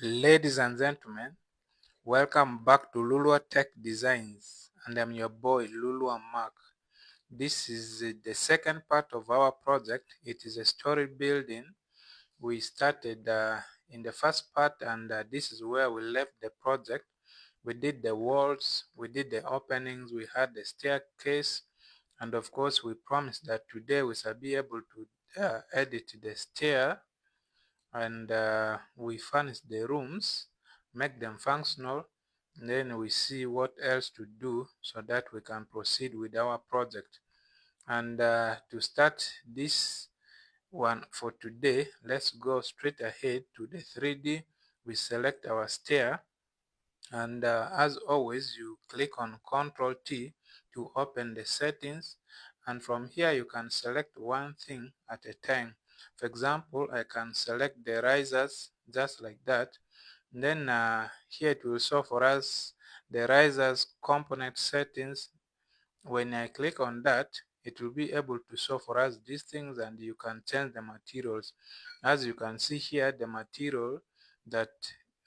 Ladies and gentlemen, welcome back to Lulua Tech Designs, and I'm your boy Lulua Mark. This is the second part of our project. It is a story building. We started in the first part, and this is where we left the project. We did the walls, we did the openings, we had the staircase, and of course we promised that today we shall be able to edit the stair, and we furnish the rooms, make them functional. Then we see what else to do so that we can proceed with our project. And to start this one for today, let's go straight ahead to the 3D. We select our stair, and as always, you click on Ctrl T to open the settings, and from here you can select one thing at a time. For example, I can select the risers just like that. Then here it will show for us the risers component settings. When I click on that, it will be able to show for us these things, and you can change the materials. As you can see here, the material that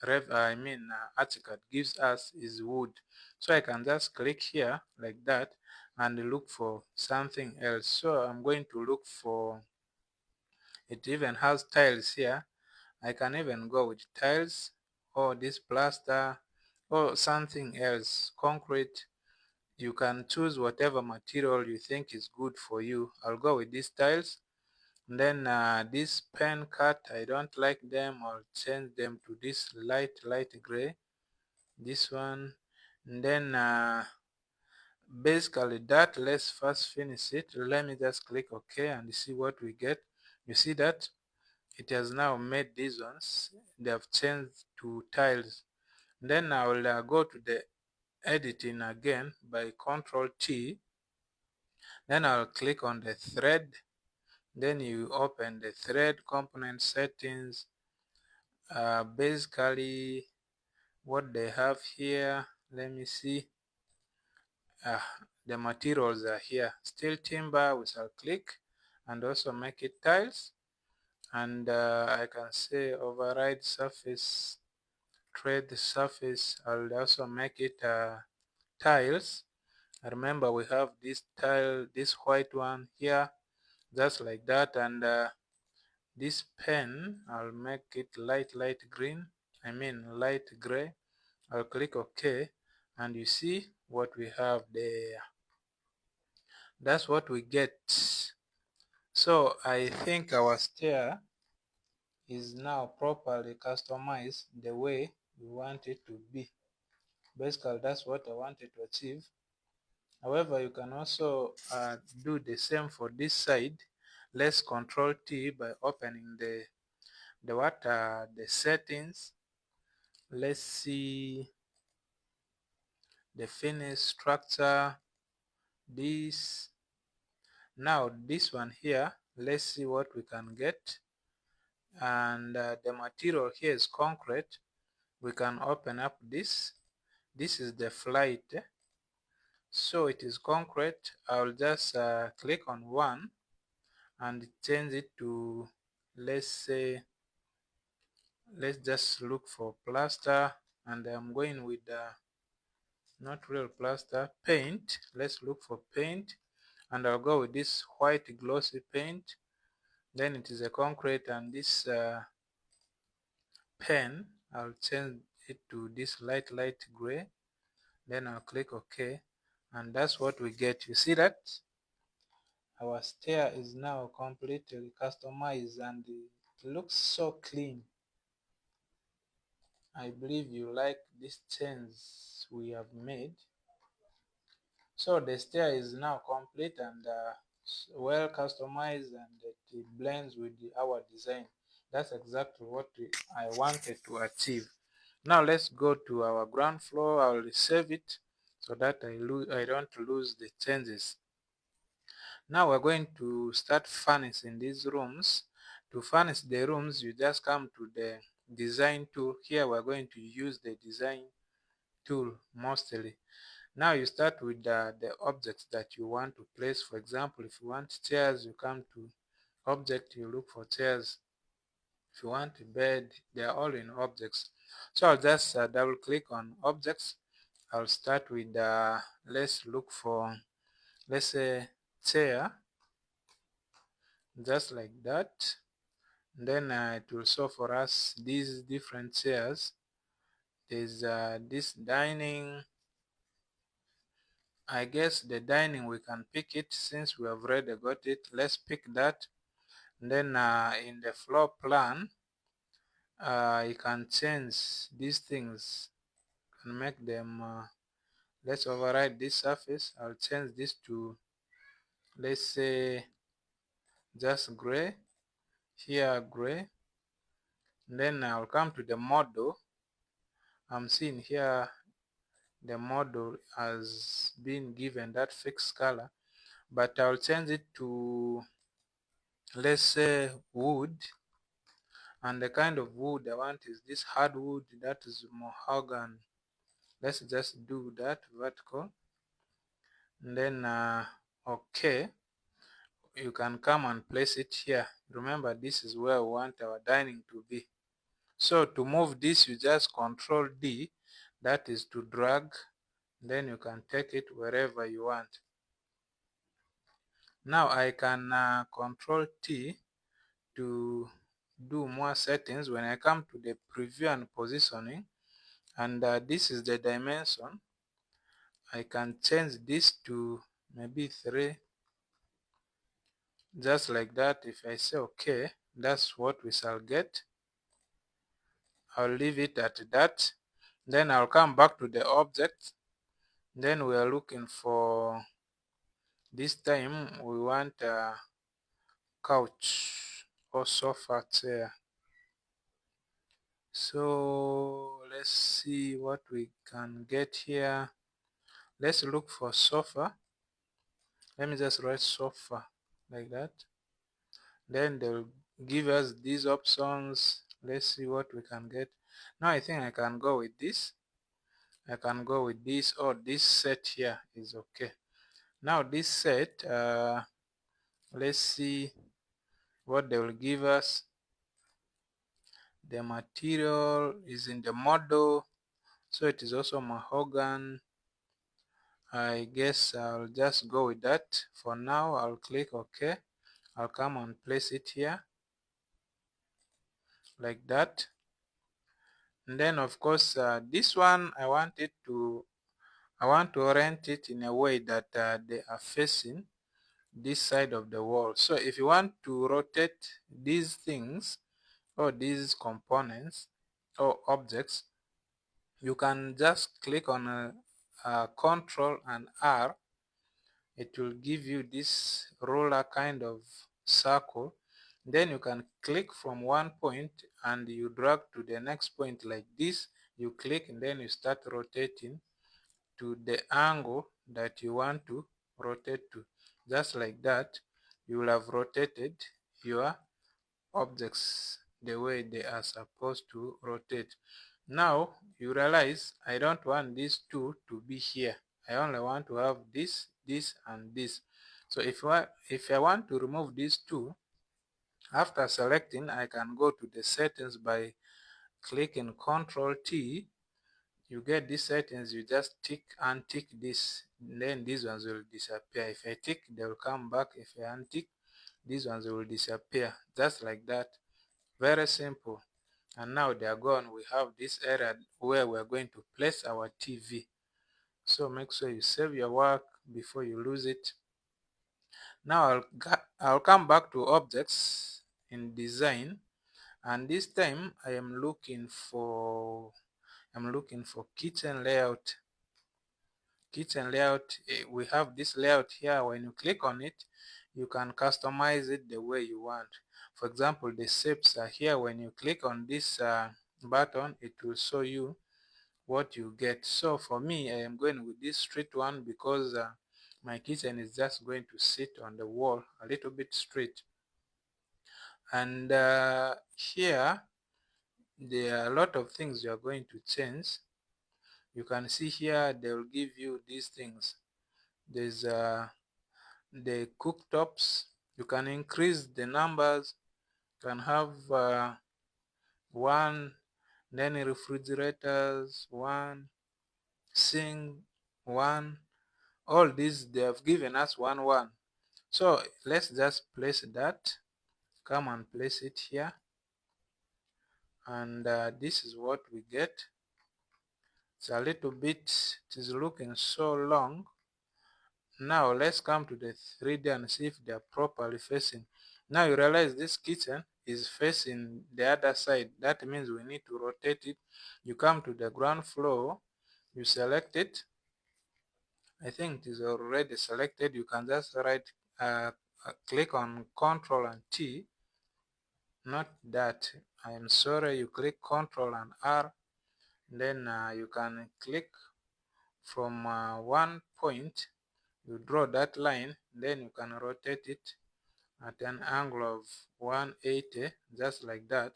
Archicad gives us is wood. So I can just click here like that and look for something else. So I'm going to look for, it even has tiles here. I can even go with tiles, or this plaster, or something else, concrete. You can choose whatever material you think is good for you. I'll go with these tiles. And then this pen cut, I don't like them. I'll change them to this light gray, this one. And then basically that, let's first finish it. Let me just click OK and see what we get. You see that it has now made these ones, they have changed to tiles. Then I will go to the editing again by Ctrl T. Then I'll click on the thread. Then you open the thread component settings. Basically what they have here, let me see. The materials are here. Steel timber, we shall click and also make it tiles. And I can say override surface, trade surface. I'll also make it tiles. Remember, we have this tile, this white one here, just like that. And this pen, I'll make it light green, light gray. I'll click OK, and you see what we have there. That's what we get. So I think our stair is now properly customized the way we want it to be. Basically, that's what I wanted to achieve. However, you can also do the same for this side. Let's Control T by opening the settings. Let's see the finish structure. This now, this one here, let's see what we can get. And the material here is concrete. We can open up this. This is the flight, so it is concrete. I'll just click on one and change it to, let's say, let's just look for plaster, and I'm going with not real plaster, paint. Let's look for paint, and I'll go with this white glossy paint. Then it is a concrete, and this pen, I'll change it to this light gray. Then I'll click OK, and that's what we get. You see that our stair is now completely customized, and it looks so clean. I believe you like these changes we have made. So the stair is now complete and well customized, and it blends with our design. That's exactly what I wanted to achieve. Now let's go to our ground floor. I will save it so that I don't lose the changes. Now we're going to start furnishing these rooms. To furnish the rooms, you just come to the design tool. Here we're going to use the design tool mostly. Now you start with the objects that you want to place. For example, if you want chairs, you come to object, you look for chairs. If you want a bed, they are all in objects. So I'll just double click on objects. I'll start with let's look for, let's say, chair, just like that. Then it will show for us these different chairs. There's this dining. I guess the dining, we can pick it since we have already got it. Let's pick that. Then in the floor plan, you can change these things, you can make them, let's override this surface. I'll change this to, let's say, just gray. Here gray. Then I'll come to the model. I'm seeing here the model has been given that fixed color, but I'll change it to, let's say, wood. And the kind of wood I want is this hardwood, that is mahogany. Let's just do that vertical. And then okay, you can come and place it here. Remember, this is where we want our dining to be. So to move this, you just Control D, that is to drag. Then you can take it wherever you want. Now I can Control T to do more settings. When I come to the preview and positioning, and this is the dimension, I can change this to maybe 3, just like that. If I say okay, that's what we shall get. I'll leave it at that. Then I'll come back to the object. Then we are looking for, this time we want a couch or sofa chair. So let's see what we can get here. Let's look for sofa. Let me just write sofa like that. Then they'll give us these options. Let's see what we can get. Now I think I can go with this. I can go with this, or this set here is okay. Now this set, let's see what they will give us. The material is in the model, so it is also mahogany. I guess I'll just go with that for now. I'll click OK. I'll come and place it here like that. And then of course this one I want to orient it in a way that they are facing this side of the wall. So if you want to rotate these things or these components or objects, you can just click on a Control and R. It will give you this ruler kind of circle. Then you can click from one point and you drag to the next point like this. You click and then you start rotating to the angle that you want to rotate to. Just like that, you will have rotated your objects the way they are supposed to rotate. Now you realize I don't want these two to be here. I only want to have this, this, and this. So if I want to remove these two, after selecting, I can go to the settings by clicking Ctrl T. You get these settings, you just tick and tick this, then these ones will disappear. If I tick, they will come back. If I untick, these ones will disappear, just like that. Very simple. And now they are gone. We have this area where we are going to place our TV. So make sure you save your work before you lose it. Now I'll come back to objects in design, and this time I am looking for kitchen layout. Kitchen layout, we have this layout here. When you click on it, you can customize it the way you want. For example, the shapes are here. When you click on this button, it will show you what you get. So for me, I am going with this straight one because my kitchen is just going to sit on the wall a little bit straight. And here there are a lot of things you are going to change. You can see here they will give you these things. There's the cooktops. You can increase the numbers. You can have 1, then refrigerators 1, sink 1. All these they have given us 1 1. So let's just place that. Come and place it here, and this is what we get. It's a little bit, it is looking so long. Now let's come to the 3D and see if they are properly facing. Now you realize this kitchen is facing the other side. That means we need to rotate it. You come to the ground floor, you select it. I think it is already selected. You can just click on Ctrl and T. Not that, I am sorry, you click Ctrl and R. Then you can click from one point, you draw that line, then you can rotate it at an angle of 180, just like that.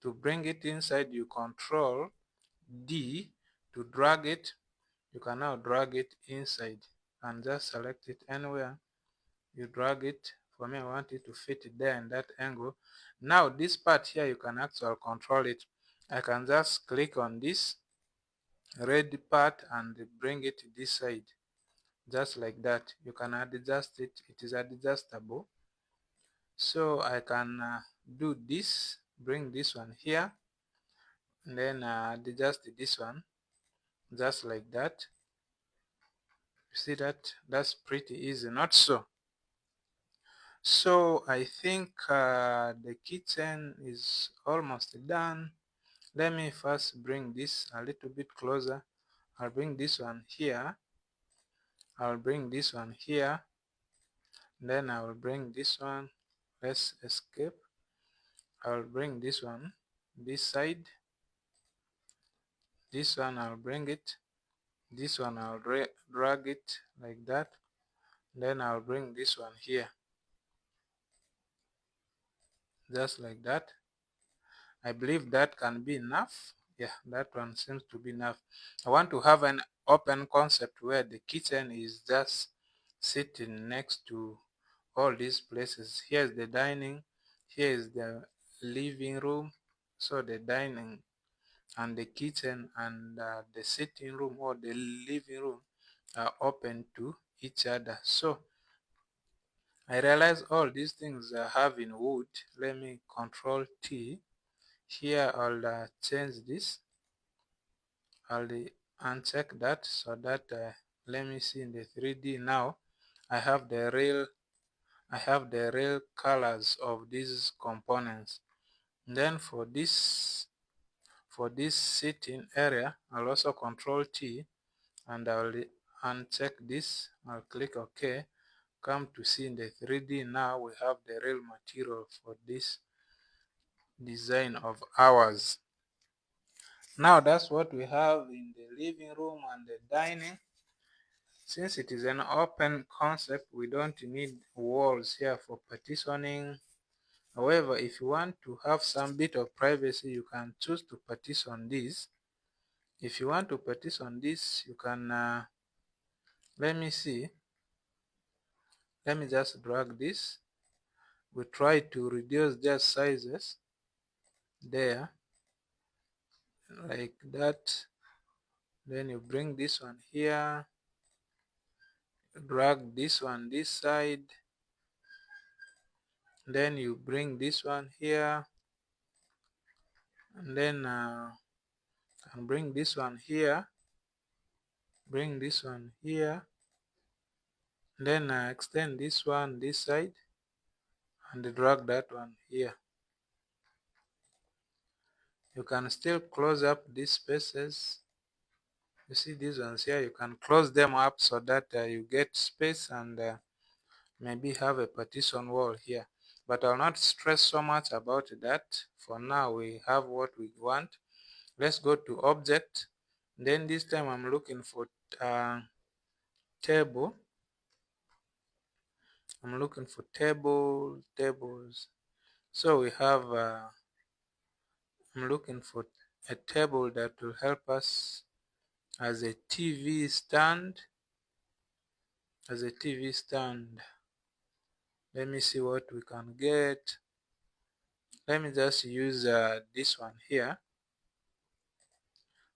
To bring it inside, you Control D to drag it. You can now drag it inside and just select it anywhere. You drag it. For me, I want it to fit there in that angle. Now this part here, you can actually control it. I can just click on this red part and bring it this side, just like that. You can adjust it. It is adjustable. So I can do this, bring this one here, and then adjust this one, just like that. You see that? That's pretty easy, not so? So I think the kitchen is almost done. Let me first bring this a little bit closer. I'll bring this one here. I'll bring this one here. Then I will bring this one. Let's escape. I'll bring this one this side. This one I'll bring it. This one I'll drag it like that. Then I'll bring this one here, just like that. I believe that can be enough. Yeah, that one seems to be enough. I want to have an open concept where the kitchen is just sitting next to all these places. Here's the dining, here is the living room. So the dining and the kitchen and the sitting room or the living room are open to each other. So I realize all these things are having wood. Let me Control T. Here I'll change this. I'll uncheck that so that let me see in the 3D now. I have the real colors of these components. And then for this sitting area, I'll also Control T and I'll uncheck this. I'll click OK. Come to see in the 3D now, we have the real material for this design of ours. Now that's what we have in the living room and the dining. Since it is an open concept, we don't need walls here for partitioning. However, if you want to have some bit of privacy, you can choose to partition this. If you want to partition this, you can, let me see. Let me just drag this. We try to reduce their sizes there, like that. Then you bring this one here, drag this one this side, then you bring this one here, and then can bring this one here, bring this one here, then extend this one this side and drag that one here. You can still close up these spaces. You see these ones here, you can close them up so that you get space and maybe have a partition wall here. But I'll not stress so much about that. For now, we have what we want. Let's go to object. Then this time I'm looking for table. I'm looking for tables. So we have, I'm looking for a table that will help us as a TV stand. Let me see what we can get. Let me just use this one here,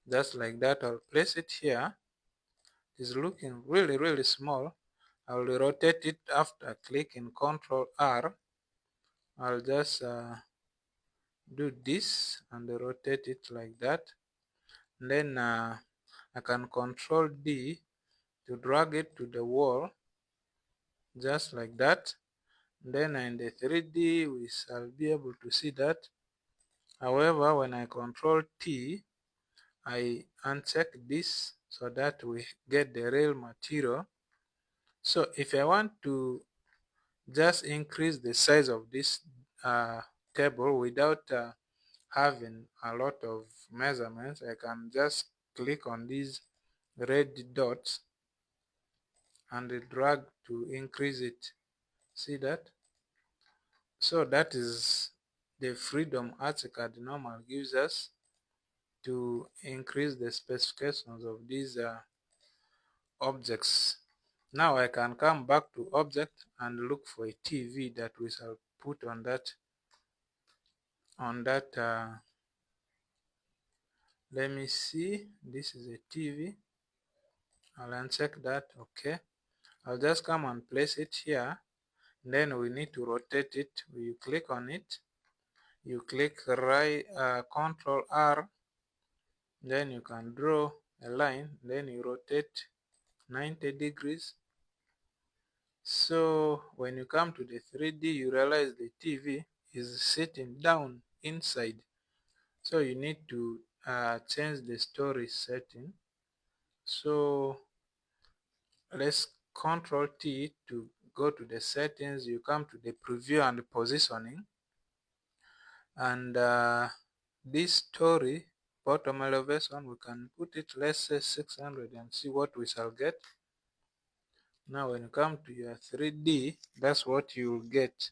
just like that. I'll place it here. It's looking really small. I'll rotate it after clicking Ctrl R. I'll just do this and rotate it like that. And then I can Control D to drag it to the wall, just like that. And then in the 3D we shall be able to see that. However, when I Control T, I uncheck this so that we get the real material. So if I want to just increase the size of this table without having a lot of measurements, I can just click on these red dots and drag to increase it. See that? So that is the freedom Archicad normal gives us to increase the specifications of these objects. Now I can come back to object and look for a TV that we shall put on that let me see, this is a TV. I'll uncheck that. Okay, I'll just come and place it here. Then we need to rotate it. You click on it, you click right Control R, then you can draw a line, then you rotate 90 degrees. So when you come to the 3D, you realize the TV is sitting down inside. So you need to change the story setting. So let's Control T to go to the settings. You come to the preview and positioning, and this story bottom elevation, we can put it, let's say 600, and see what we shall get. Now when you come to your 3D, that's what you'll get.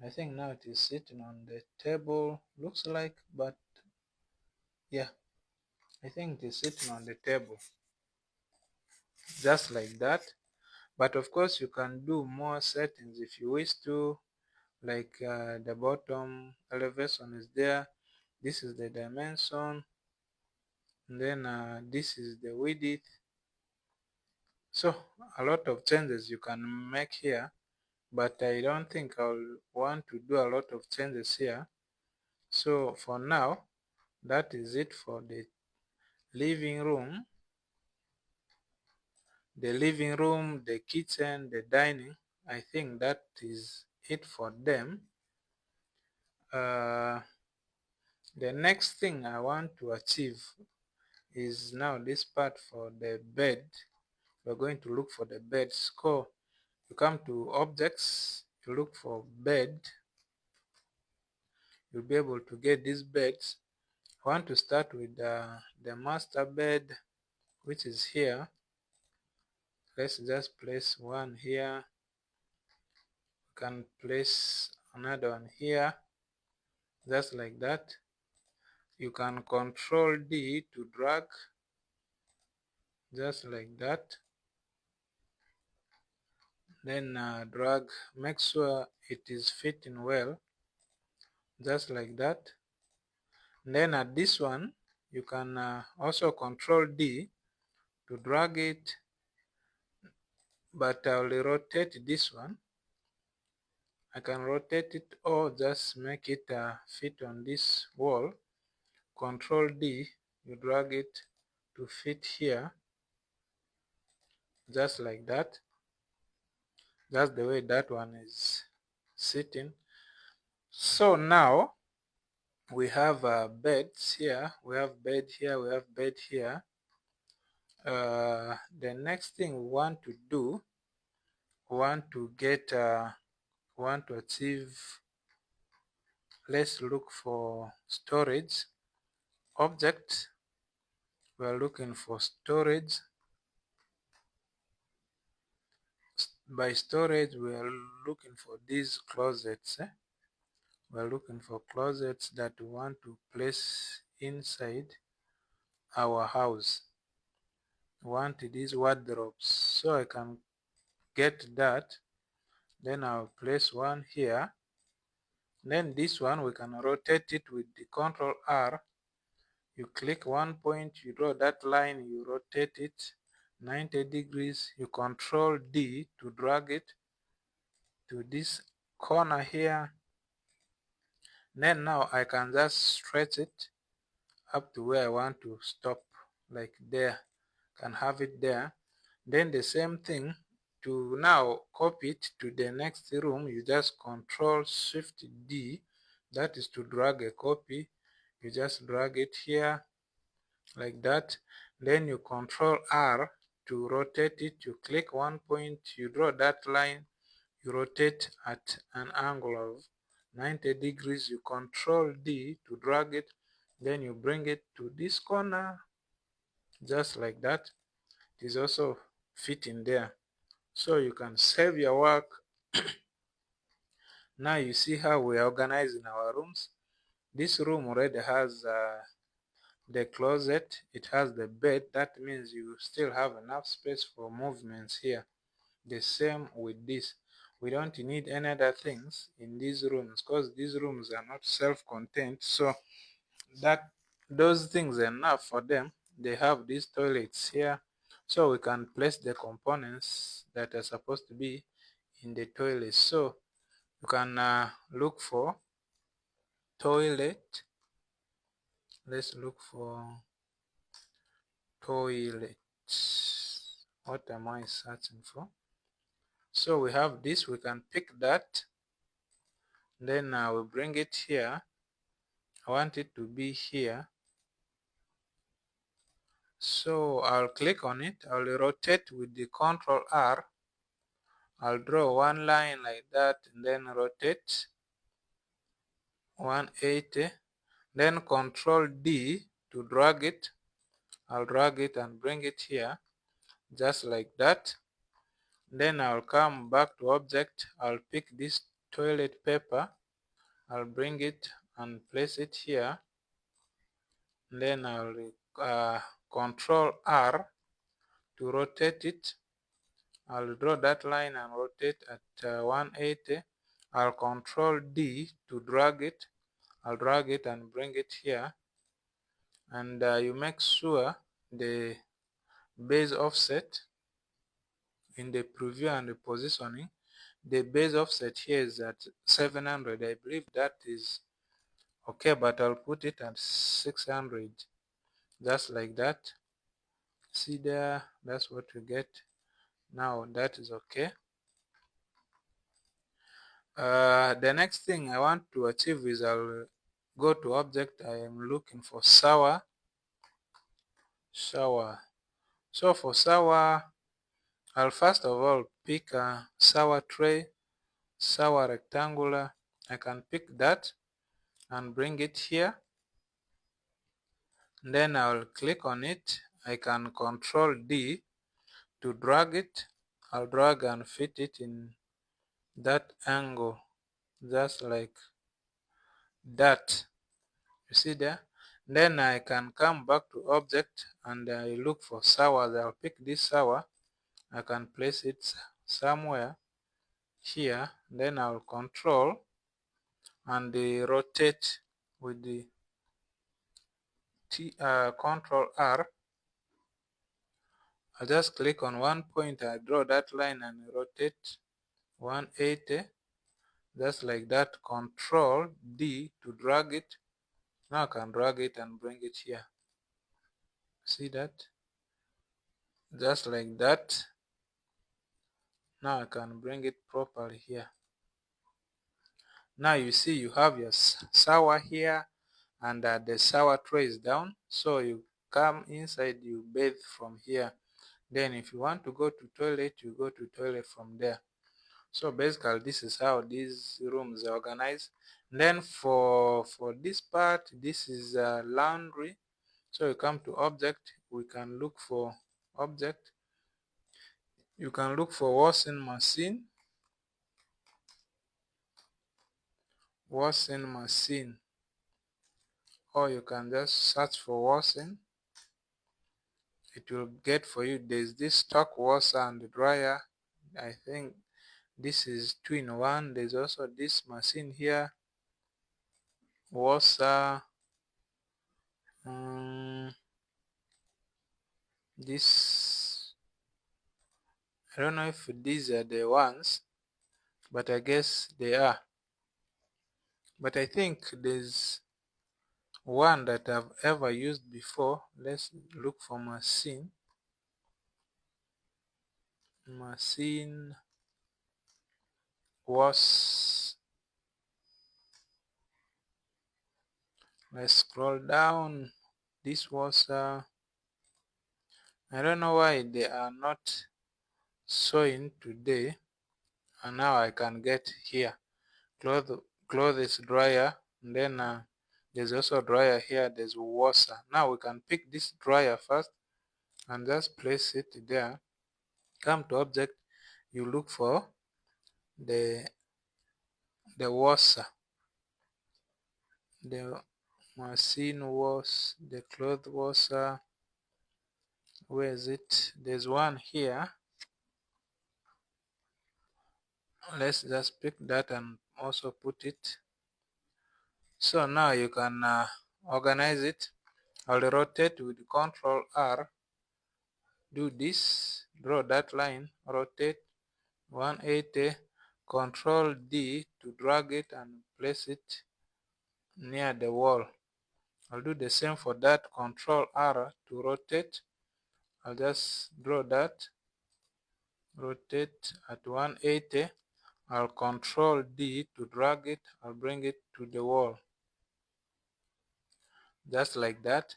I think now it is sitting on the table, looks like, but yeah, I think it is sitting on the table, just like that. But of course you can do more settings if you wish to, like the bottom elevation is there, this is the dimension, and then this is the width. So a lot of changes you can make here, but I don't think I'll want to do a lot of changes here. So for now, that is it for the living room. The living room, the kitchen, the dining, I think that is it for them. The next thing I want to achieve is now this part for the bed. We're going to look for the bed. So you come to objects, you look for bed, you'll be able to get these beds. I want to start with the master bed, which is here. Let's just place one here. We can place another one here, just like that. You can Control D to drag, just like that. Then drag, make sure it is fitting well, just like that. And then at this one, you can also Control D to drag it, but I'll rotate this one. I can rotate it or just make it fit on this wall. Control D, you drag it to fit here, just like that. That's the way that one is sitting. So now we have beds here, we have bed here, we have bed here. The next thing we want to do, we want to get we want to achieve, let's look for storage object. We are looking for storage. By storage we are looking for these closets. We are looking for closets that we want to place inside our house. We want these wardrobes, so I can get that. Then I'll place one here, Then this one we can rotate it with the Control R. You click one point, you draw that line, you rotate it 90 degrees, you Control D to drag it to this corner here. Then now I can just stretch it up to where I want to stop, like there. Can have it there. Then the same thing, to now copy it to the next room, you just Control Shift D, that is to drag a copy. You just drag it here like that. Then you Control R to rotate it. You click one point, you draw that line, you rotate at an angle of 90 degrees. You Control D to drag it, then you bring it to this corner just like that. It is also fitting there, so you can save your work. Now you see how we are organizing our rooms. This room already has the closet, it has the bed. That means you still have enough space for movements here. The same with this. We don't need any other things in these rooms because these rooms are not self-contained, so that those things are enough for them. They have these toilets here, so we can place the components that are supposed to be in the toilet. So you can look for toilet. Let's look for toilet. What am I searching for? So we have this, we can pick that, then we bring it here. I want it to be here, so I'll click on it, I'll rotate with the Control R. I'll draw one line like that and then rotate 180, then Control D to drag it. I'll drag it and bring it here just like that. Then I'll come back to object, I'll pick this toilet paper, I'll bring it and place it here. Then I'll Control R to rotate it. I'll draw that line and rotate at 180. I'll Control D to drag it. I'll drag it and bring it here. And you make sure the base offset in the preview and the positioning, the base offset here is at 700. I believe that is okay, but I'll put it at 600, just like that. See there, that's what we get. Now that is okay. The next thing I want to achieve is I'll go to object. I am looking for shower. So for shower, I'll first of all pick a shower tray, shower rectangular. I can pick that and bring it here. Then I'll click on it. I can Control D to drag it. I'll drag and fit it in that angle, just like that. You see there? Then I can come back to object and I look for showers. I'll pick this shower. I can place it somewhere here. Then I'll Control and rotate with the Control R. I just click on one point. I draw that line and rotate 180, just like that. Control D to drag it. Now I can drag it and bring it here. See that? Just like that. Now I can bring it properly here. Now you see you have your shower here, and the shower tray is down. So you come inside, you bathe from here. Then if you want to go to toilet, you go to toilet from there. So basically this is how these rooms are organized. Then for this part, this is laundry. So you come to object, we can look for object. You can look for washing machine. Or you can just search for washing. It will get for you. There's this stock washer and dryer. I think this is 2-in-1. There's also this machine here. water, this, I don't know if these are the ones, but I guess they are. But I think there's one that I've ever used before. Let's look for machine. Machine was, let's scroll down. This was I don't know why they are not showing today. And now I can get here clothes dryer, and then there's also dryer here, there's washer. Now we can pick this dryer first and just place it there. Come to object, you look for the washer, the machine wash, the cloth washer. Where is it? There's one here. Let's just pick that and also put it. So now you can organize it. I'll rotate with Control R. Do this, draw that line, rotate 180, Control D to drag it and place it near the wall. I'll do the same for that, Control R to rotate. I'll just draw that, rotate at 180. I'll Control D to drag it, I'll bring it to the wall. Just like that.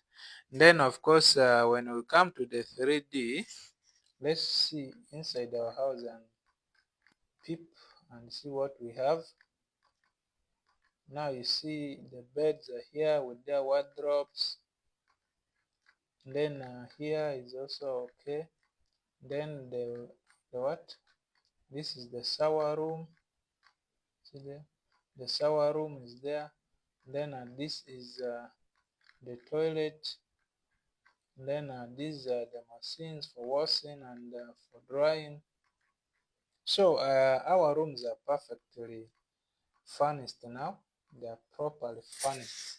Then of course when we come to the 3D, let's see inside our house and peep and see what we have. Now you see the beds are here with their wardrobes. Then here is also okay. Then the what? This is the shower room. See there? The shower room is there. Then this is the toilet. Then these are the machines for washing and for drying. So our rooms are perfectly furnished now. They are properly furnished.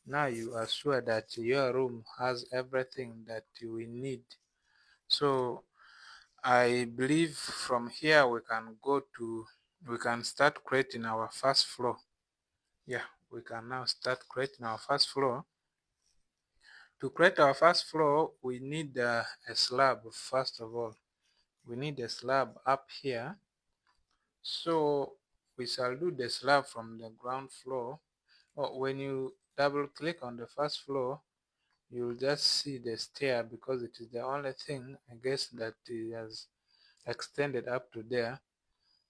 Now you are sure that your room has everything that you will need. So I believe from here we can start creating our first floor. Yeah, we can now start creating our first floor. To create our first floor, we need a slab. First of all, we need a slab up here. So we shall do the slab from the ground floor. When you double click on the first floor, you'll just see the stair because it is the only thing I guess that it has extended up to there.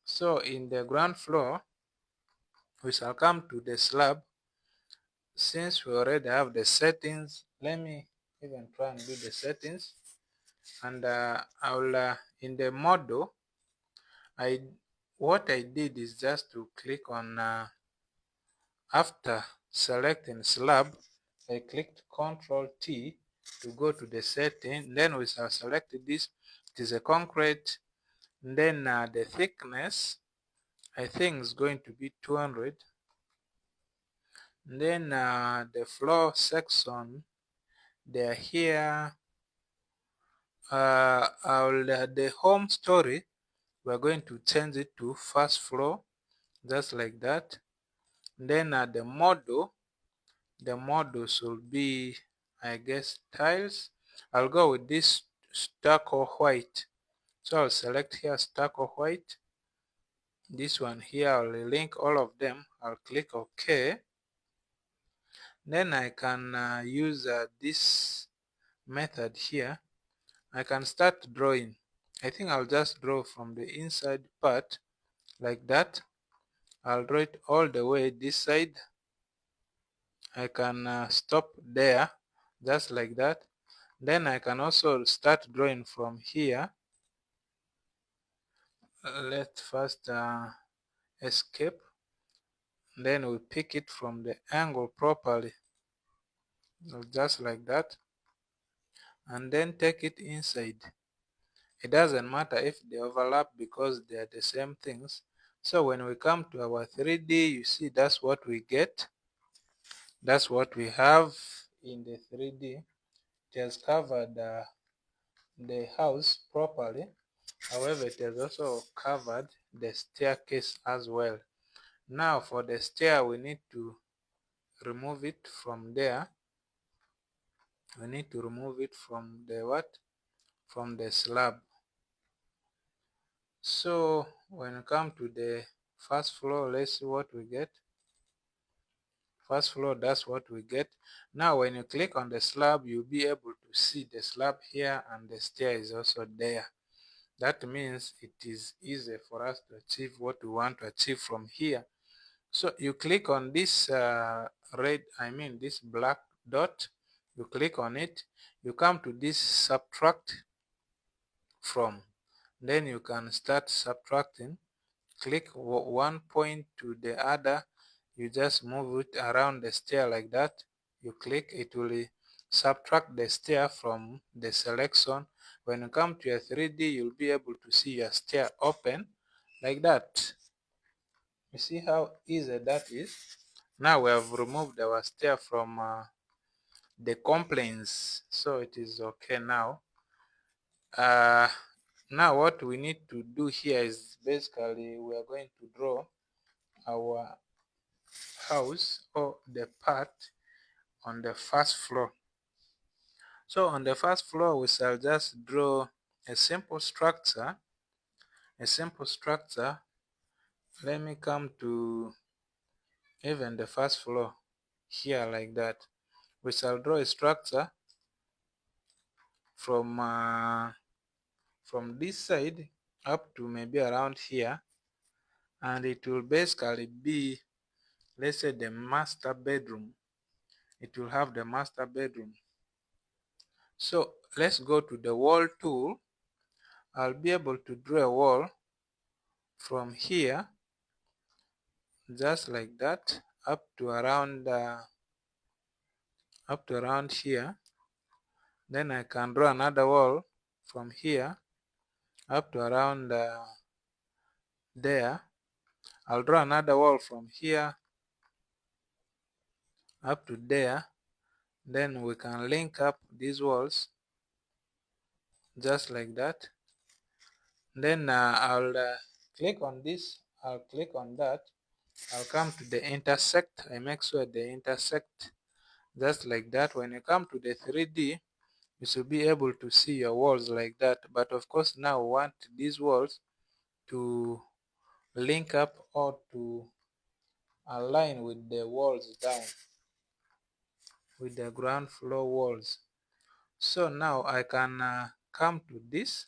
So in the ground floor, we shall come to the slab. Since we already have the settings, let me even try and do the settings. And I'll in the model, what I did is just to click on after selecting slab, I clicked Ctrl T to go to the setting. Then we shall select this. It is a concrete. Then the thickness, I think is going to be 200. Then the floor section, they're here. The home story, we're going to change it to first floor, just like that. Then the model should be, I guess, tiles. I'll go with this stucco white. So I'll select here stucco white. This one here, I'll link all of them. I'll click OK. Then I can use this method here. I can start drawing. I think I'll just draw from the inside part like that. I'll draw it all the way this side. I can stop there just like that. Then I can also start drawing from here. Let's first escape. Then we pick it from the angle properly, just like that, and then take it inside. It doesn't matter if they overlap because they are the same things. So when we come to our 3D, you see that's what we get. That's what we have in the 3D. It has covered the house properly. However, it has also covered the staircase as well. Now for the stair, we need to remove it from there. We need to remove it from the what? From the slab. So when we come to the first floor, let's see what we get. First floor, that's what we get. Now when you click on the slab, you'll be able to see the slab here, and the stair is also there. That means it is easy for us to achieve what we want to achieve from here. So you click on this this black dot, you click on it, you come to this subtract from, then you can start subtracting. Click one point to the other, you just move it around the stair like that. You click, it will subtract the stair from the selection. When you come to your 3D, you'll be able to see your stair open like that. You see how easy that is? Now we have removed our stair from the complaints, so it is okay now. Now what we need to do here is basically we are going to draw our house or the part on the first floor. So on the first floor, we shall just draw a simple structure. Let me come to even the first floor here like that. We shall draw a structure from this side up to maybe around here, and it will basically be, let's say, the master bedroom. It will have the master bedroom. So let's go to the wall tool. I'll be able to draw a wall from here just like that up to around here. Then I can draw another wall from here up to around there. I'll draw another wall from here up to there. Then we can link up these walls just like that. Then I'll click on this, I'll click on that, I'll come to the intersect. I make sure they intersect just like that. When you come to the 3D, you should be able to see your walls like that. But of course, now we want these walls to link up or to align with the walls down, with the ground floor walls. So now I can come to this,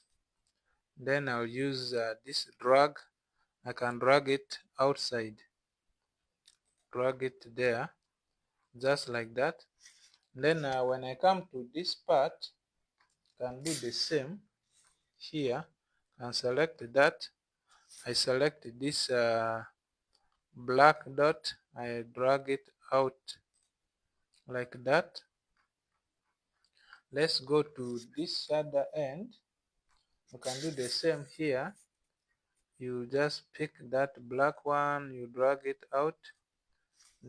then I'll use this drag. I can drag it outside, drag it there just like that. Then when I come to this part, I can do the same here and select that. I select this black dot, I drag it out like that. Let's go to this other end. You can do the same here. You just pick that black one, you drag it out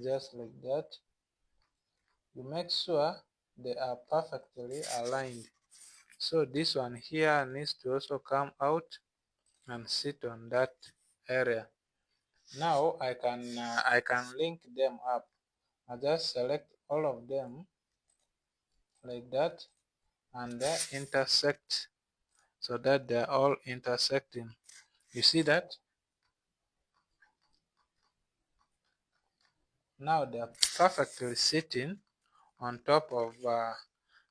just like that. You make sure they are perfectly aligned. So this one here needs to also come out and sit on that area. Now I can link them up. I just select all of them like that and intersect so that they're all intersecting. You see that? Now they're perfectly sitting on top of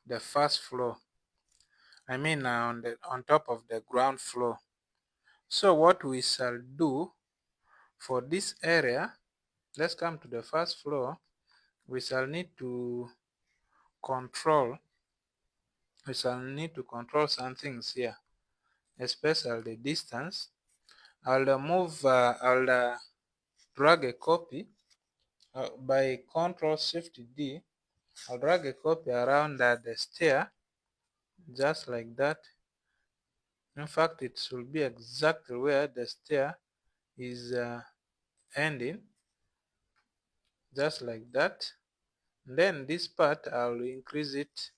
the first floor. I mean on top of the ground floor. So what we shall do for this area, let's come to the first floor. We shall need to control some things here, especially the distance. I'll drag a copy by Control Shift D. I'll drag a copy around the stair just like that. In fact, it should be exactly where the stair is ending, just like that. Then this part I'll increase it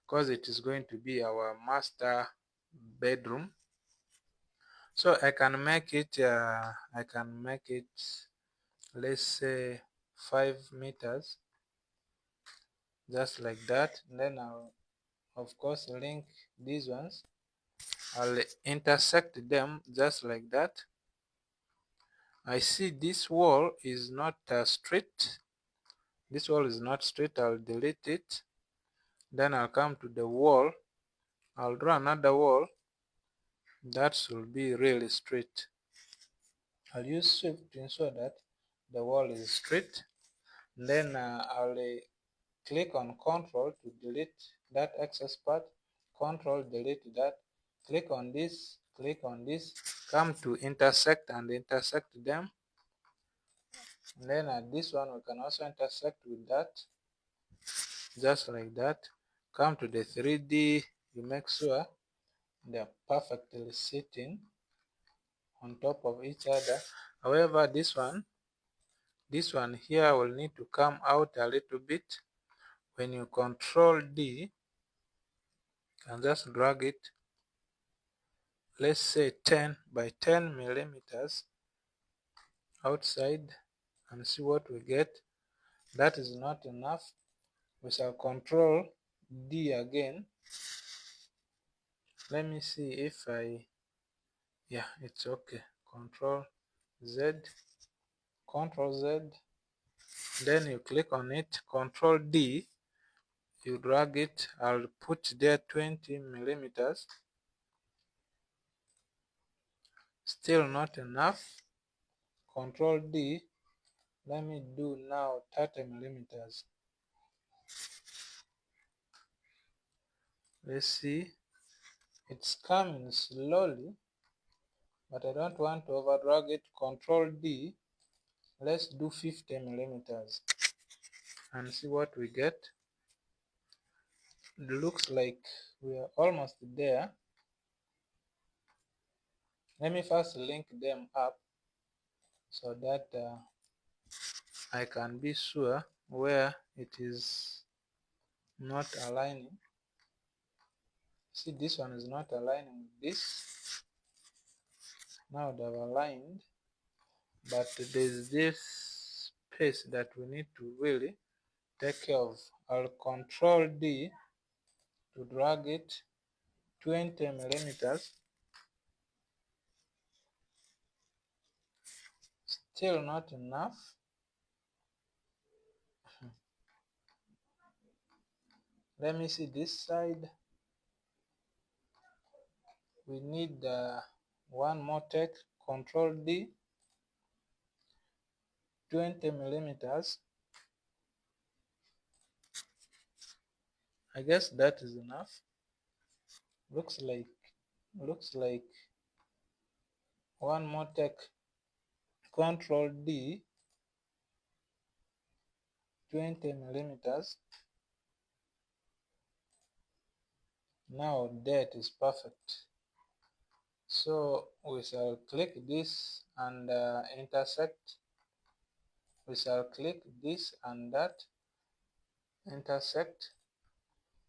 because it is going to be our master bedroom. So I can make it let's say 5 meters, just like that. And then I'll of course link these ones. I'll intersect them just like that. I see this wall is not straight. This wall is not straight. I'll delete it. Then I'll come to the wall. I'll draw another wall that should be really straight. I'll use shift to ensure that the wall is straight. Then I'll click on control to delete that excess part. Control, delete that. Click on this, come to intersect and intersect them. And then at this one we can also intersect with that, just like that. Come to the 3D, you make sure they're perfectly sitting on top of each other. However, this one here will need to come out a little bit. When you control D, you can just drag it, let's say 10 by 10 millimeters outside, and see what we get. That is not enough. We shall control D again. Let me see if yeah, it's okay. Control Z, then you click on it. Control D, you drag it. I'll put there 20 millimeters. Still not enough. Control D, let me do now 30 millimeters. Let's see, it's coming slowly, but I don't want to over drag it. Control D, let's do 50 millimeters and see what we get. It looks like we are almost there. Let me first link them up so that I can be sure where it is not aligning. See, this one is not aligning with this. Now they've aligned, but there's this space that we need to really take care of. I'll control D to drag it 20 millimeters. Still not enough. Let me see this side. We need one more take. Control D, 20 millimeters. I guess that is enough. Looks like one more take. Control D, 20 millimeters. Now that is perfect. So we shall click this and intersect. We shall click this and that, intersect.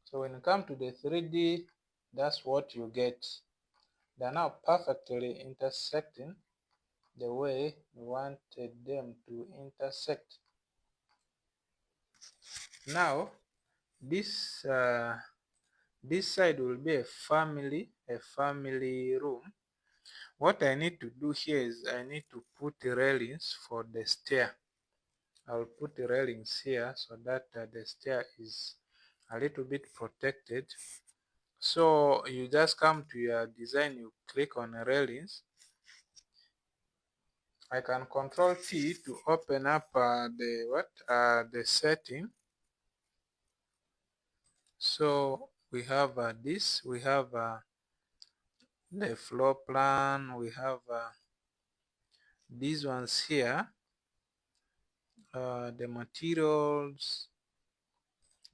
So when you come to the 3D, that's what you get. They are now perfectly intersecting the way we wanted them to intersect. Now this side will be a family room. What I need to do here is I need to put railings for the stair. I'll put the railings here so that the stair is a little bit protected. So you just come to your design, you click on railings. I can control T to open up the setting. So we have this, we have the floor plan, we have these ones here, the materials.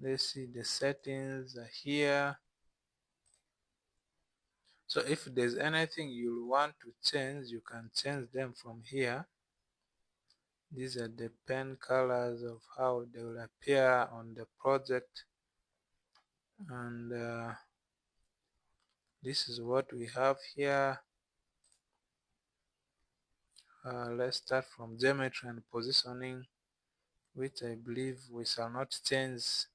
Let's see, the settings are here. So if there's anything you want to change, you can change them from here. These are the pen colors of how they will appear on the project, and this is what we have here. Let's start from geometry and positioning, which I believe we shall not change.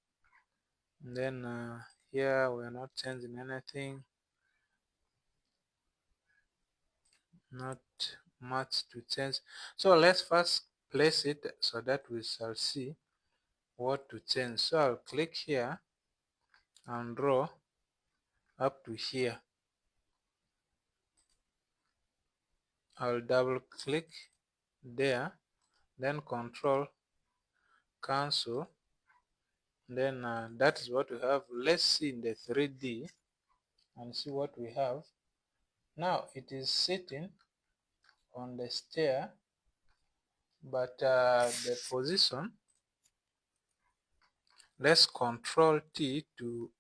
And then here we are not changing anything, not much to change. So let's first place it so that we shall see what to change. So I'll click here and draw up to here. I'll double click there, then control cancel. Then that is what we have. Let's see in the 3D and see what we have. Now it is sitting on the stair, but the position, let's control T to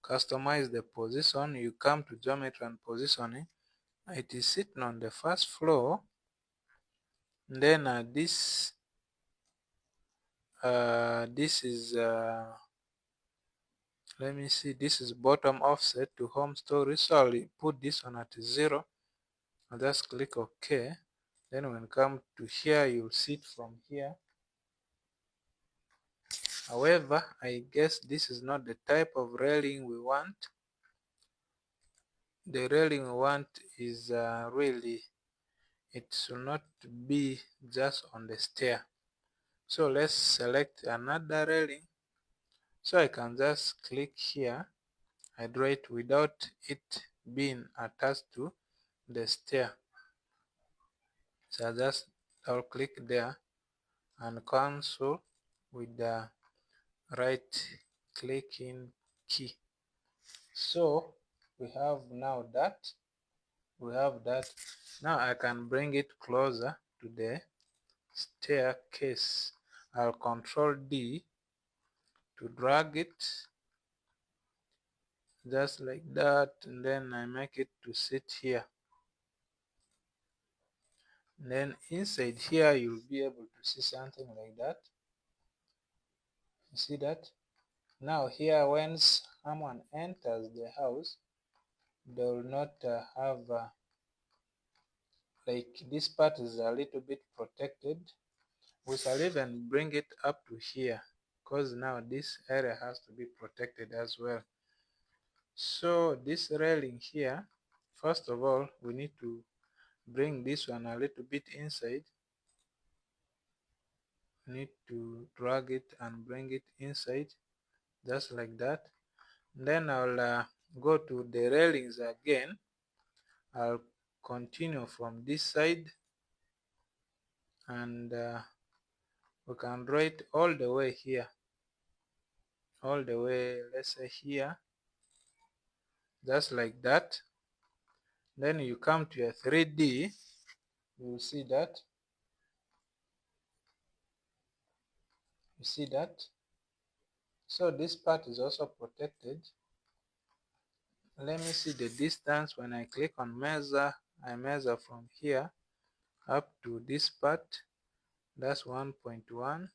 customize the position. You come to geometry and positioning. It is sitting on the first floor. And then this is let me see, this is bottom offset to home story. So I'll put this one at 0. I'll just click OK. Then when you come to here, you'll see it from here. However, I guess this is not the type of railing we want. The railing we want is really, it should not be just on the stair. So let's select another railing. So I can just click here. I draw it without it being attached to the stair. So I just double click there and cancel with the right clicking key. So we have now that. Now I can bring it closer to the staircase. I'll control D to drag it just like that, and then I make it to sit here. And then inside here you'll be able to see something like that. You see that? Now here, when someone enters the house, they will not have like, this part is a little bit protected. We shall even bring it up to here, because now this area has to be protected as well. So this railing here, first of all, we need to bring this one a little bit inside. We need to drag it and bring it inside, just like that. Then I'll go to the railings again. I'll continue from this side, and we can draw it all the way here, all the way, let's say here, just like that. Then you come to your 3D, you will see that. You see that? So this part is also protected. Let me see the distance. When I click on measure, I measure from here up to this part. That's 1.1.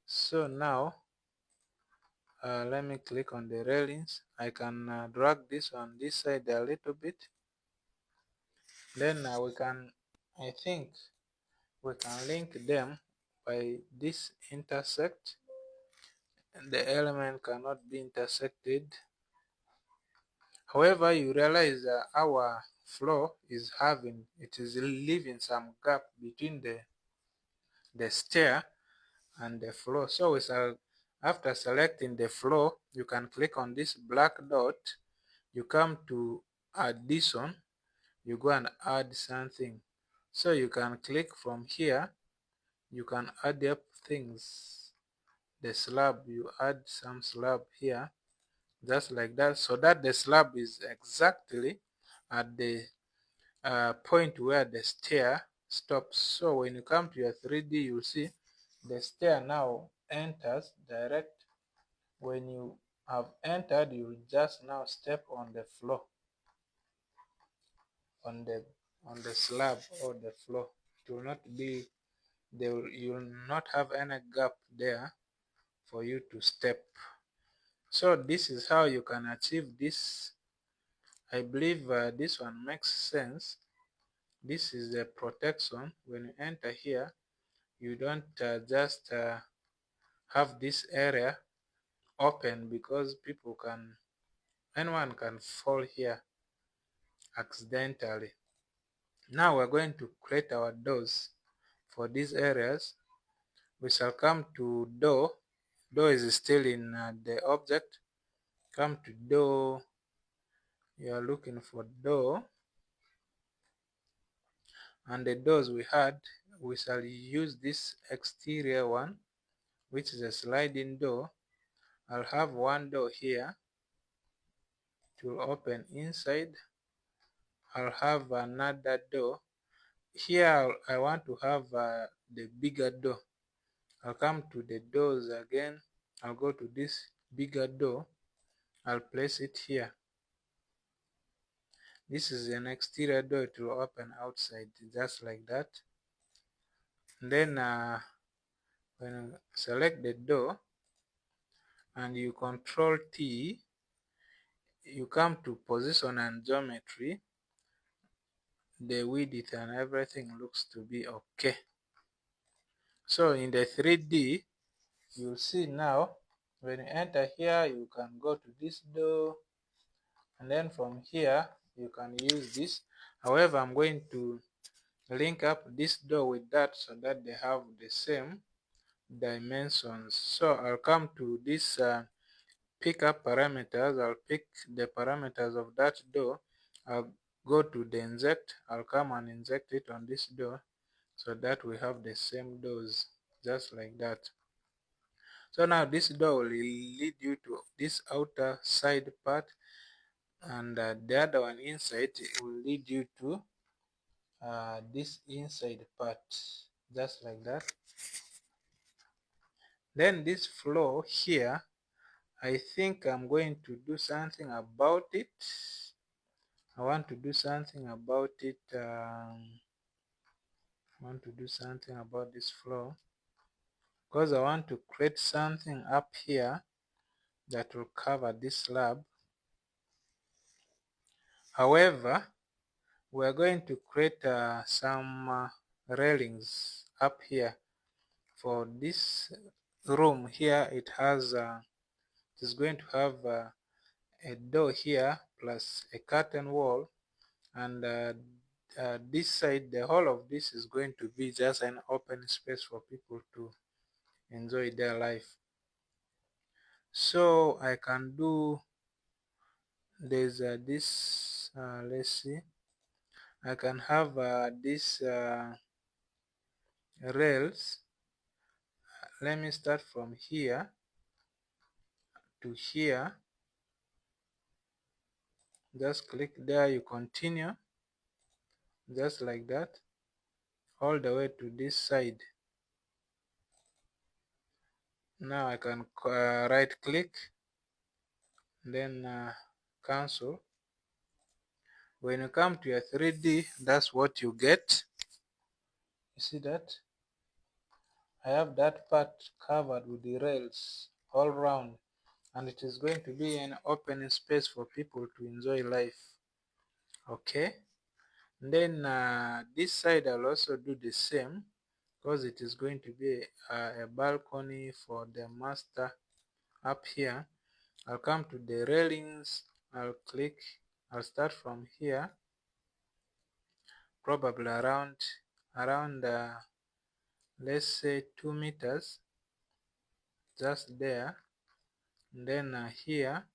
So now let me click on the railings. I can drag this on this side a little bit. Then we can, I think we can link them by this intersect. The element cannot be intersected. However, you realize that our floor is leaving some gap between the stair and the floor. So we shall, after selecting the floor, you can click on this black dot. You come to addition. You go and add something. So you can click from here. You can add up things. The slab, you add some slab here, just like that, so that the slab is exactly at the point where the stair stops. So when you come to your 3D, you'll see the stair now enters direct. When you have entered, you will just now step on the floor, on the slab or the floor. It will not be you will not have any gap there for you to step. So this is how you can achieve this. I believe this one makes sense. This is the protection. When you enter here, you don't just have this area open, because anyone can fall here accidentally. Now we're going to create our doors for these areas. We shall come to door. Door is still in the object. Come to door. You are looking for door, and the doors we had, we shall use this exterior one, which is a sliding door. I'll have one door here to open inside. I'll have another door here. I want to have the bigger door. I'll come to the doors again. I'll go to this bigger door. I'll place it here. This is an exterior door. It will open outside, just like that. And then when you select the door and you control T, you come to position and geometry. The width and everything looks to be okay. So in the 3D, you'll see now, when you enter here, you can go to this door, and then from here you can use this. However, I'm going to link up this door with that so that they have the same dimensions. So I'll come to this pick up parameters. I'll pick the parameters of that door. I'll go to the inject. I'll come and inject it on this door so that we have the same doors, just like that. So now this door will lead you to this outer side part, and the other one inside will lead you to this inside part, just like that. Then this floor here, I think I'm going to do something about it. I want to do something about it. I want to do something about this floor, because I want to create something up here that will cover this slab. However, we are going to create some railings up here for this room here. It is going to have a door here plus a curtain wall, and this side, the whole of this is going to be just an open space for people to enjoy their life. So I can do, there's this, let's see, I can have this rails. Let me start from here to here. Just click there, you continue, just like that, all the way to this side. Now I can right click, then cancel. When you come to your 3D, that's what you get. You see that? I have that part covered with the rails all round, and it is going to be an open space for people to enjoy life. Okay? Then this side I'll also do the same, because it is going to be a balcony for the master up here. I'll come to the railings, I'll click, I'll start from here, probably around let's say 2 meters, just there. And then here,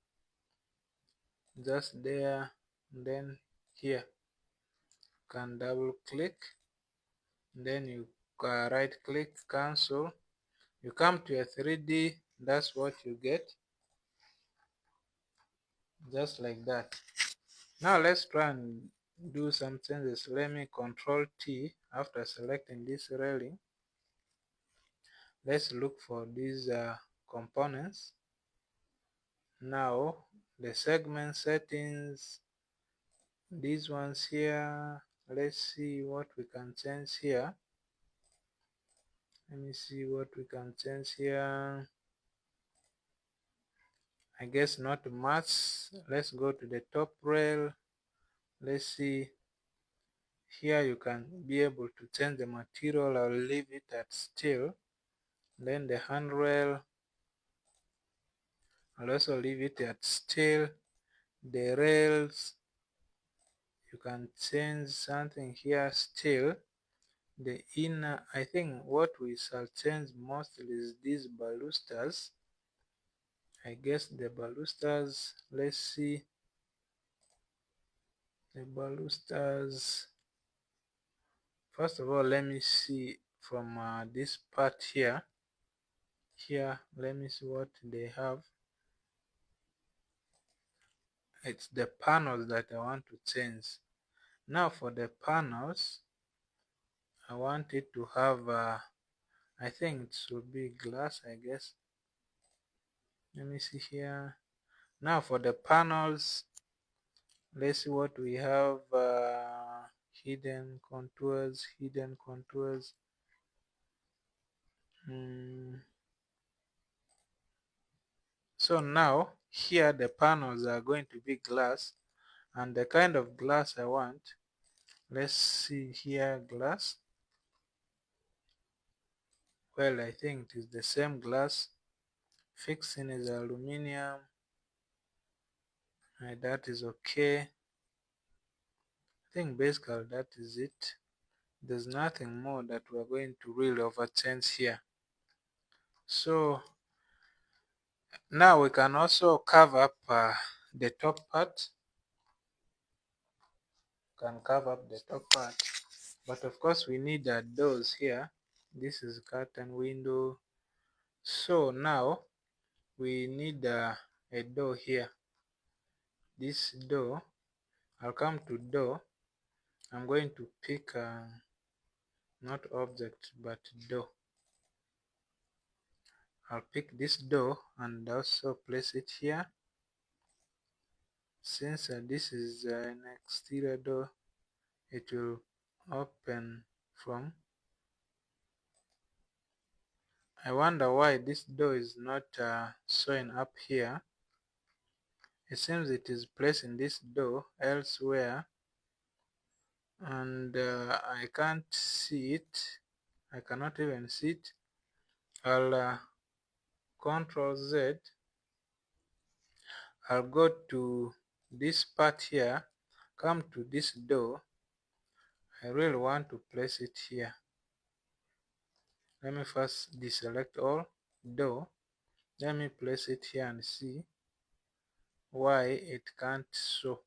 just there, and then here. You can double click, then you right click, cancel. You come to a 3D, that's what you get, just like that. Now let's try and do some changes. Let me control T after selecting this railing. Let's look for these components. Now the segment settings, these ones here, let's see what we can change here. Let me see what we can change here. I guess not much. Let's go to the top rail. Let's see. Here you can be able to change the material. I'll leave it at steel. Then the handrail, I'll also leave it at steel. The rails, you can change something here still. The inner, I think what we shall change mostly is these balusters. I guess the balusters, let's see. The balusters, first of all, let me see from this part here. Here, let me see what they have. It's the panels that I want to change. Now for the panels, I want it to have I think it should be glass, I guess. Let me see here. Now for the panels, let's see what we have. Hidden contours. So now here the panels are going to be glass, and the kind of glass I want, let's see here, glass. Well, I think it is the same glass. Fixing is aluminium, and that is okay. I think basically that is it. There's nothing more that we're going to really overchange here. So now we can also cover up the top part. Can cover up the top part, but of course we need doors here. This is curtain window. So now we need a door here. This door, I'll come to door. I'm going to pick not object but door. I'll pick this door and also place it here. Since this is an exterior door, it will open from. I wonder why this door is not showing up here. It seems it is placing this door elsewhere, and I can't see it. I cannot even see it. I'll Control Z. I'll go to this part here, come to this door. I really want to place it here. Let me first deselect all door. Let me place it here and see why it can't show.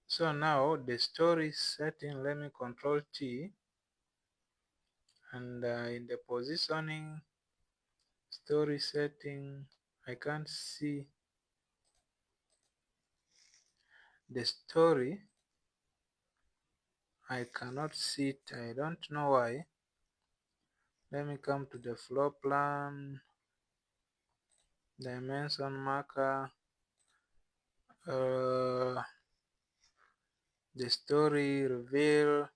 So now the story setting, let me Control T, and in the positioning, story setting, I can't see the story. I cannot see it. I don't know why. Let me come to the floor plan, dimension marker, the story reveal.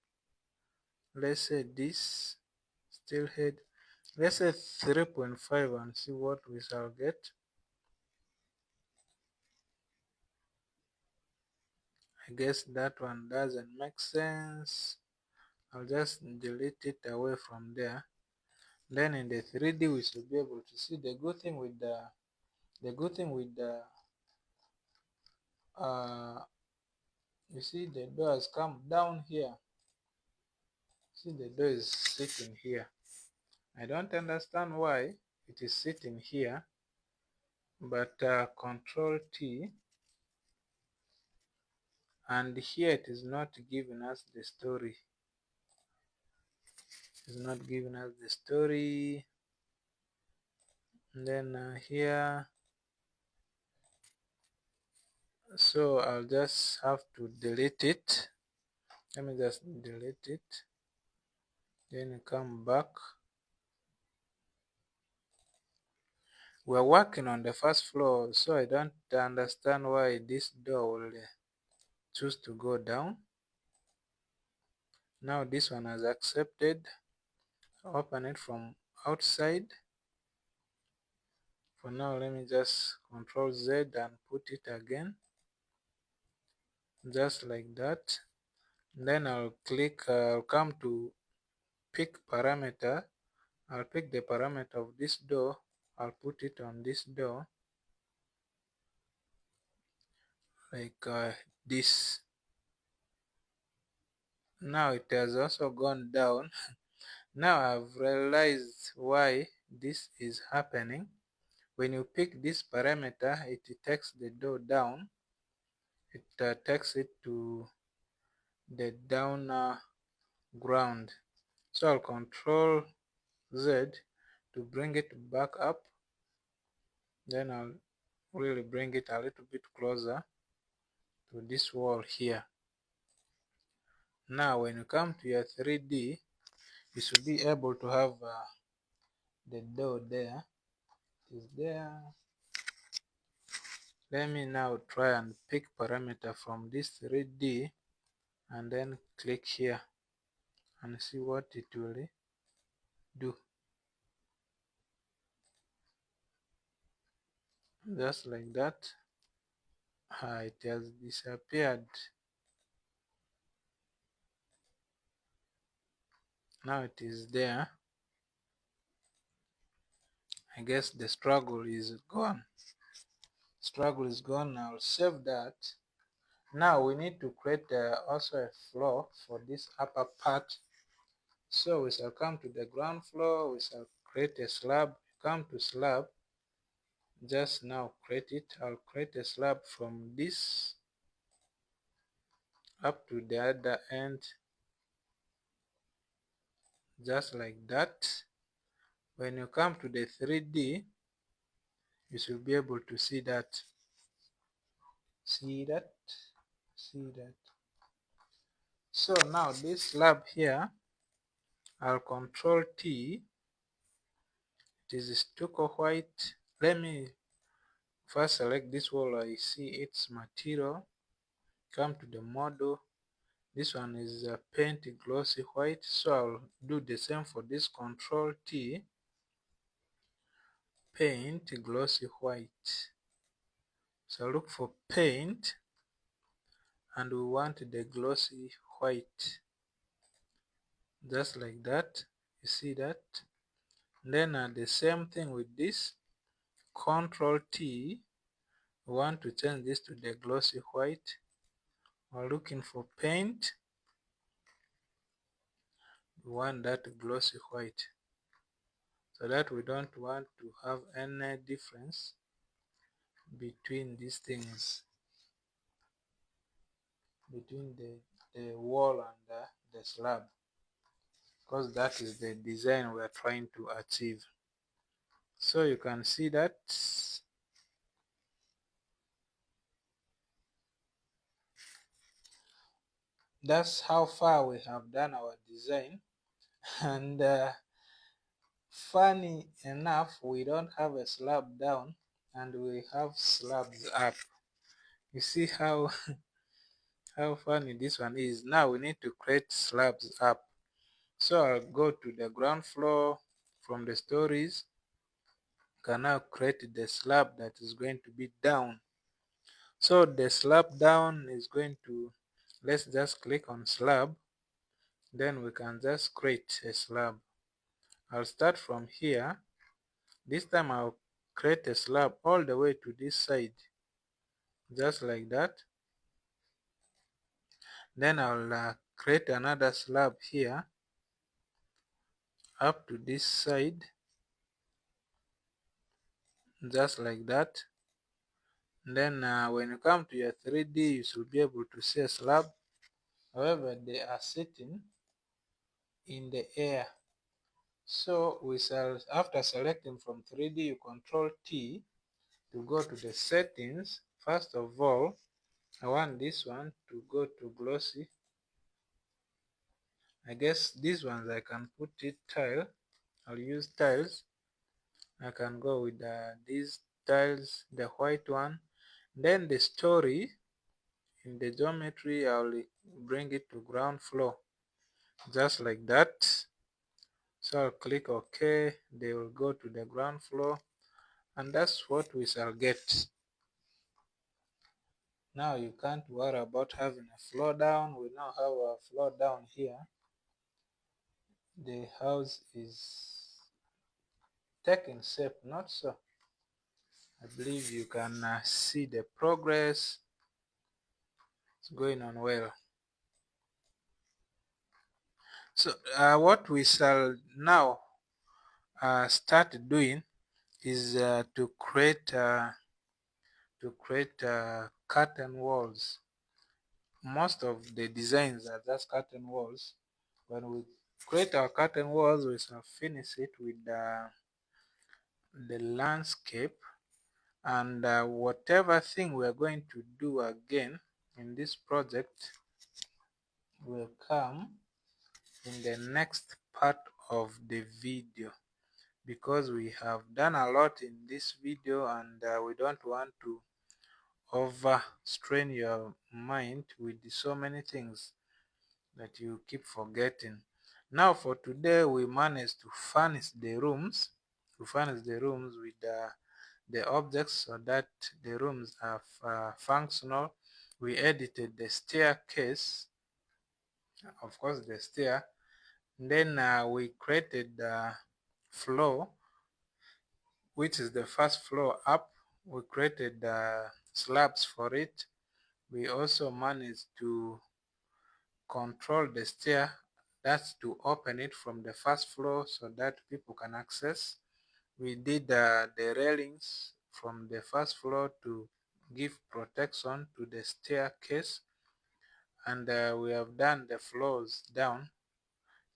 Let's say this still head. Let's say 3.5 and see what we shall get. I guess that one doesn't make sense. I'll just delete it away from there. Then in the 3D we should be able to see. The good thing with the you see the door has come down here. See, the door is sitting here. I don't understand why it is sitting here, but Control T, and here it is not giving us the story. It's not giving us the story. And then here, so I'll just have to delete it. Let me just delete it. Then come back. We're working on the first floor, so I don't understand why this door will choose to go down. Now this one has accepted. open it from outside. For now, let me just Control Z and put it again, just like that. Then I'll come to pick parameter. I'll pick the parameter of this door. I'll put it on this door, like this. Now it has also gone down. Now I've realized why this is happening. When you pick this parameter, it takes the door down. It takes it to the down ground. So I'll Control Z to bring it back up. Then I'll really bring it a little bit closer to this wall here. Now when you come to your 3D, you should be able to have the door there. It is there. Let me now try and pick parameter from this 3D and then click here and see what it will do. Just like that. It has disappeared. Now it is there. I guess the struggle is gone. Struggle is gone. I'll save that. Now we need to create also a floor for this upper part. So we shall come to the ground floor. We shall create a slab. Come to slab. Just now create it. I'll create a slab from this up to the other end, just like that. When you come to the 3D, you should be able to see that. See that? See that? So now this slab here, I'll Control T. It is stucco white. Let me first select this wall. I see its material. Come to the model. This one is a paint glossy white. So I'll do the same for this. Control T. Paint glossy white. So look for paint, and we want the glossy white, just like that. You see that? Then the same thing with this. Control T. We want to change this to the glossy white. We're looking for paint. We want that glossy white, so that we don't want to have any difference between these things, between the wall and the slab, because that is the design we are trying to achieve. So you can see that that's how far we have done our design. And funny enough, we don't have a slab down and we have slabs up. You see how how funny this one is. Now we need to create slabs up. So I'll go to the ground floor. From the stories, can now create the slab that is going to be down. So the slab down is going to, let's just click on slab, then we can just create a slab. I'll start from here. This time I'll create a slab all the way to this side, just like that. Then I'll create another slab here up to this side, just like that. Then when you come to your 3D, you should be able to see a slab. However, they are sitting in the air. So we shall, after selecting from 3D, you Control T to go to the settings. First of all, I want this one to go to glossy. I guess these ones I can put it tile. I'll use tiles. I can go with these tiles, the white one. Then the story, in the geometry, I'll bring it to ground floor, just like that. So I'll click OK. They will go to the ground floor, and that's what we shall get. Now you can't worry about having a floor down. We now have a floor down here. The house is taking shape, not so. I believe you can see the progress. It's going on well. So what we shall now start doing is to create curtain walls. Most of the designs are just curtain walls. When we create our curtain walls, we shall finish it with the landscape, and whatever thing we are going to do again in this project will come in the next part of the video, because we have done a lot in this video, and we don't want to overstrain your mind with so many things that you keep forgetting. Now for today, we managed to furnish the rooms. We furnish the rooms with the objects so that the rooms are functional. We edited the staircase, of course the stair. Then we created the floor, which is the first floor up. We created slabs for it. We also managed to control the stair, that's to open it from the first floor so that people can access. We did the railings from the first floor to give protection to the staircase, and we have done the floors down.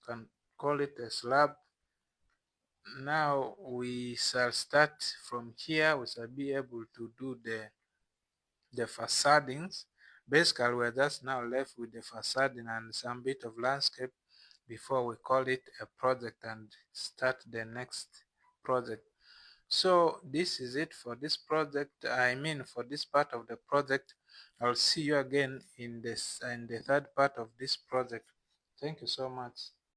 You can call it a slab. Now we shall start from here. We shall be able to do the facadings. Basically, we're just now left with the facading and some bit of landscape before we call it a project and start the next project. So this is it for this project. I mean, for this part of the project. I'll see you again in the third part of this project. Thank you so much.